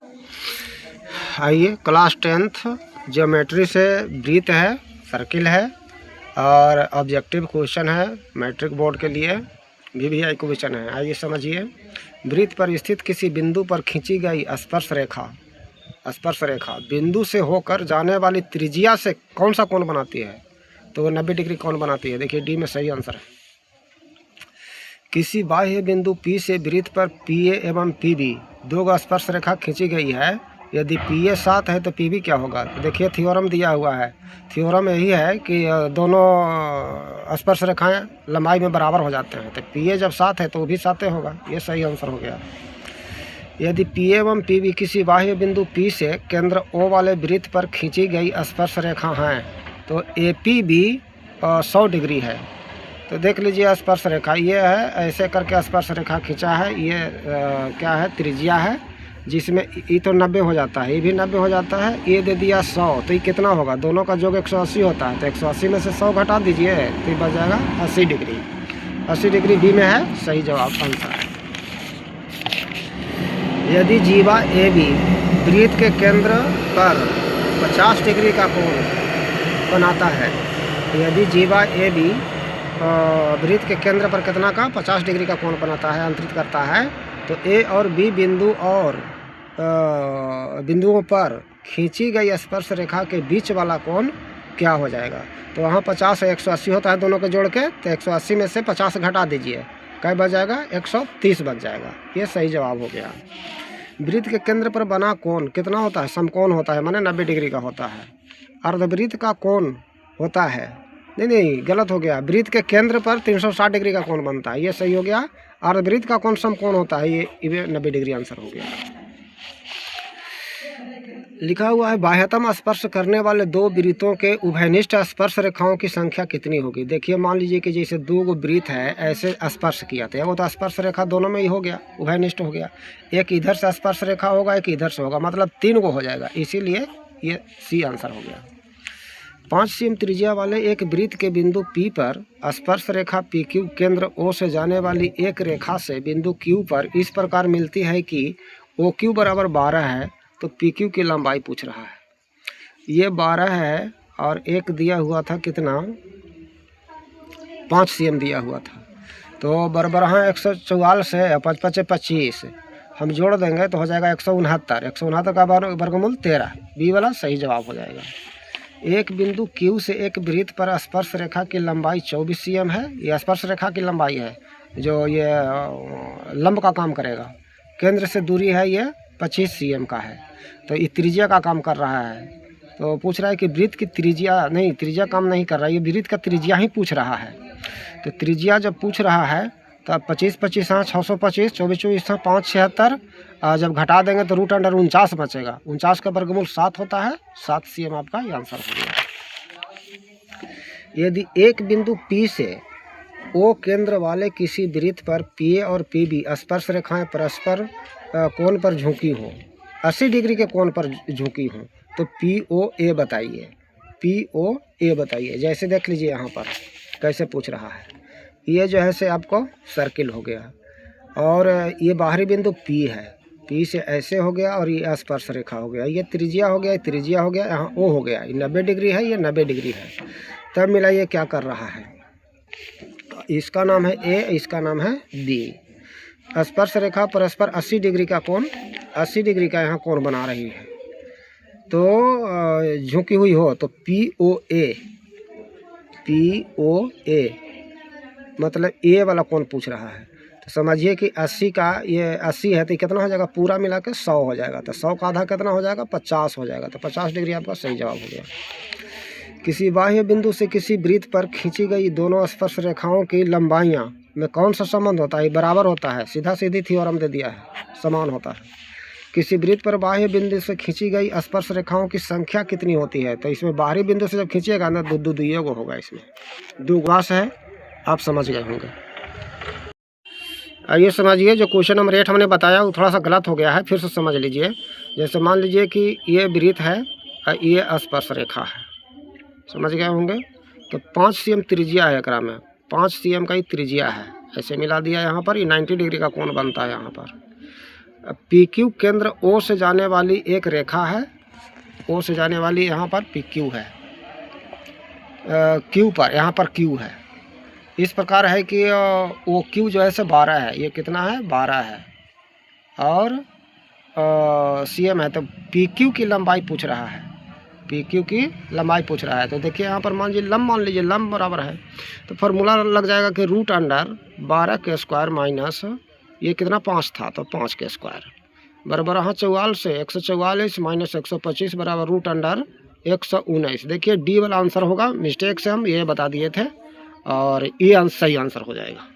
आइए class 10th geometry से वृत्त है, सर्किल है और ऑब्जेक्टिव क्वेश्चन है मैट्रिक बोर्ड के लिए VVI क्वेश्चन है। आइए समझिए। वृत्त पर स्थित किसी बिंदु पर खींची गई स्पर्श रेखा बिंदु से होकर जाने वाली त्रिज्या से कौन सा कोण बनाती है? तो वो 90 डिग्री कोण बनाती है। देखिए डी में सही आंसर है। किसी बाह्य बिंदु P से वृत्त पर PA एवं PB दो स्पर्श रेखा खींची गई है। यदि PA 7 है तो PB क्या होगा? तो देखिए थ्योरम दिया हुआ है। थ्योरम यही है कि दोनों स्पर्श रेखाएं लंबाई में बराबर हो जाते हैं। तो PA जब 7 है तो वो भी 7 होगा। ये सही आंसर हो गया। यदि PA एवं PB किसी बाह्य बिंदु P से केंद्र O वाले वृत्त पर खींची गई स्पर्श रेखा हैं तो APB 100 डिग्री है। तो देख लीजिए स्पर्श रेखा ये है, ऐसे करके स्पर्श रेखा खींचा है। ये क्या है? त्रिज्या है, जिसमें ये तो 90 हो जाता है, ये भी 90 हो जाता है। ये दे दिया 100, तो ये कितना होगा? दोनों का योग 180 होता है। तो 180 में से 100 घटा दीजिए तो ये बच जाएगा 80 डिग्री। 80 डिग्री बी में है सही जवाब आंसर है। यदि जीवा AB वृत्त के केंद्र पर 50 डिग्री का कोण बनाता है, यदि जीवा AB वृत्त के केंद्र पर कितना का 50 डिग्री का कोण बनाता है, अंतरित करता है, तो A और B बिंदु और बिंदुओं पर खींची गई स्पर्श रेखा के बीच वाला कोण क्या हो जाएगा? तो वहाँ 50 है 180 होता है दोनों के जोड़ के, तो 180 में से 50 घटा दीजिए, क्या बच जाएगा? 130 बच जाएगा। ये सही जवाब हो गया। वृत्त के केंद्र पर बना कोण कितना होता है? समकोण होता है, माने 90 डिग्री का होता है। अर्धवृत्त का कोण होता है, नहीं गलत हो गया। वृत्त के केंद्र पर 360 डिग्री का कोण बनता है, ये सही हो गया। अर्धवृत्त का कोण समकोण होता है, ये 90 डिग्री आंसर हो गया। लिखा हुआ है बाह्यतम स्पर्श करने वाले दो वृत्तों के उभयनिष्ठ स्पर्श रेखाओं की संख्या कितनी होगी? देखिए मान लीजिए कि जैसे दो वृत्त है, ऐसे स्पर्श किया था, वो तो स्पर्श रेखा दोनों में ही हो गया, उभयनिष्ठ हो गया। एक इधर से स्पर्श रेखा होगा, एक इधर से होगा, मतलब 3 को हो जाएगा, इसीलिए ये सी आंसर हो गया। 5 cm त्रिज्या वाले एक वृत्त के बिंदु P पर स्पर्श रेखा PQ केंद्र O से जाने वाली एक रेखा से बिंदु Q पर इस प्रकार मिलती है कि OQ बराबर 12 है, तो PQ की लंबाई पूछ रहा है। ये 12 है और एक दिया हुआ था कितना? 5 cm दिया हुआ था, तो बराबर 144 है, 5 5 25 हम जोड़ देंगे तो हो जाएगा 169। 169 का वर्गमूल 13, बी वाला सही जवाब हो जाएगा। एक बिंदु Q से एक वृत्त पर स्पर्श रेखा की लंबाई 24 cm है। ये स्पर्श रेखा की लंबाई है जो ये लंब का काम करेगा। केंद्र से दूरी है ये 25 cm का है, तो ये त्रिज्या का काम कर रहा है। तो पूछ रहा है कि वृत्त की त्रिज्या, नहीं त्रिज्या काम नहीं कर रहा है, ये वृत्त का त्रिज्या ही पूछ रहा है। तो त्रिज्या जब पूछ रहा है तो 25 25 हाँ 625, 24 24 हाँ 5 76, जब घटा देंगे तो √49 बचेगा। 49 का वर्गमूल 7 होता है, 7 cm आपका ये आंसर हो गया। यदि एक बिंदु P से O केंद्र वाले किसी वृत्त पर PA और PB स्पर्श रेखाएं परस्पर कोण पर झुकी हो, 80 डिग्री के कोण पर झुकी हो, तो POA बताइए। POA बताइए। जैसे देख लीजिए यहाँ पर कैसे पूछ रहा है। ये जो है से आपको सर्किल हो गया और ये बाहरी बिंदु P है, P से ऐसे हो गया और ये स्पर्श रेखा हो गया, ये त्रिज्या हो गया, ये त्रिज्या हो गया, यहाँ O हो गया, ये 90 डिग्री है, ये 90 डिग्री है। तब मिलाइए क्या कर रहा है। इसका नाम है A, इसका नाम है B। स्पर्श रेखा परस्पर 80 डिग्री का कोण, 80 डिग्री का यहाँ कोण बना रही है, तो झुकी हुई हो तो POA मतलब A वाला कोण पूछ रहा है। तो समझिए कि 80 का ये 80 है तो कितना हो जाएगा? पूरा मिला के 100 हो जाएगा, तो 100 का आधा कितना हो जाएगा? 50 हो जाएगा, तो 50 डिग्री आपका सही जवाब हो गया। किसी बाह्य बिंदु से किसी वृत्त पर खींची गई दोनों स्पर्श रेखाओं की लंबाइयाँ में कौन सा संबंध होता है? बराबर होता है, सीधा सीधी थ्योरम दे दिया है, समान होता है। किसी वृत्त पर बाह्य बिंदु से खींची गई स्पर्श रेखाओं की संख्या कितनी होती है? तो इसमें बाहरी बिंदु से जब खींचिएगा ना दो को होगा, इसमें 2 ग्लास है, आप समझ गए होंगे। आइए समझिए, जो क्वेश्चन नंबर 8 हमने बताया वो थोड़ा सा गलत हो गया है, फिर से समझ लीजिए। जैसे मान लीजिए कि ये वृत्त है और ये स्पर्श रेखा है, समझ गए होंगे। तो 5 cm त्रिज्या है, एकरा में 5 cm का ही त्रिज्या है, ऐसे मिला दिया यहाँ पर। ये 90 डिग्री का कोण बनता है यहाँ पर। पी क्यू केंद्र ओ से जाने वाली एक रेखा है, ओ से जाने वाली यहाँ पर पी क्यू है, क्यू पर यहाँ पर क्यू है। इस प्रकार है कि ओ क्यू जो है से 12 है, ये कितना है 12 है, और सी एम है। तो पी क्यू की लंबाई पूछ रहा है, पी क्यू की लंबाई पूछ रहा है। तो देखिए यहाँ पर मान लीजिए लंब बराबर है, तो फार्मूला लग जाएगा कि रूट अंडर 12 के स्क्वायर माइनस ये कितना 5 था, तो 5 के स्क्वायर बराबर यहाँ 144 माइनस 125 बराबर रूट अंडर 119। देखिए डी वाला आंसर होगा, मिस्टेक से हम ये बता दिए थे, और ये सही आंसर हो जाएगा।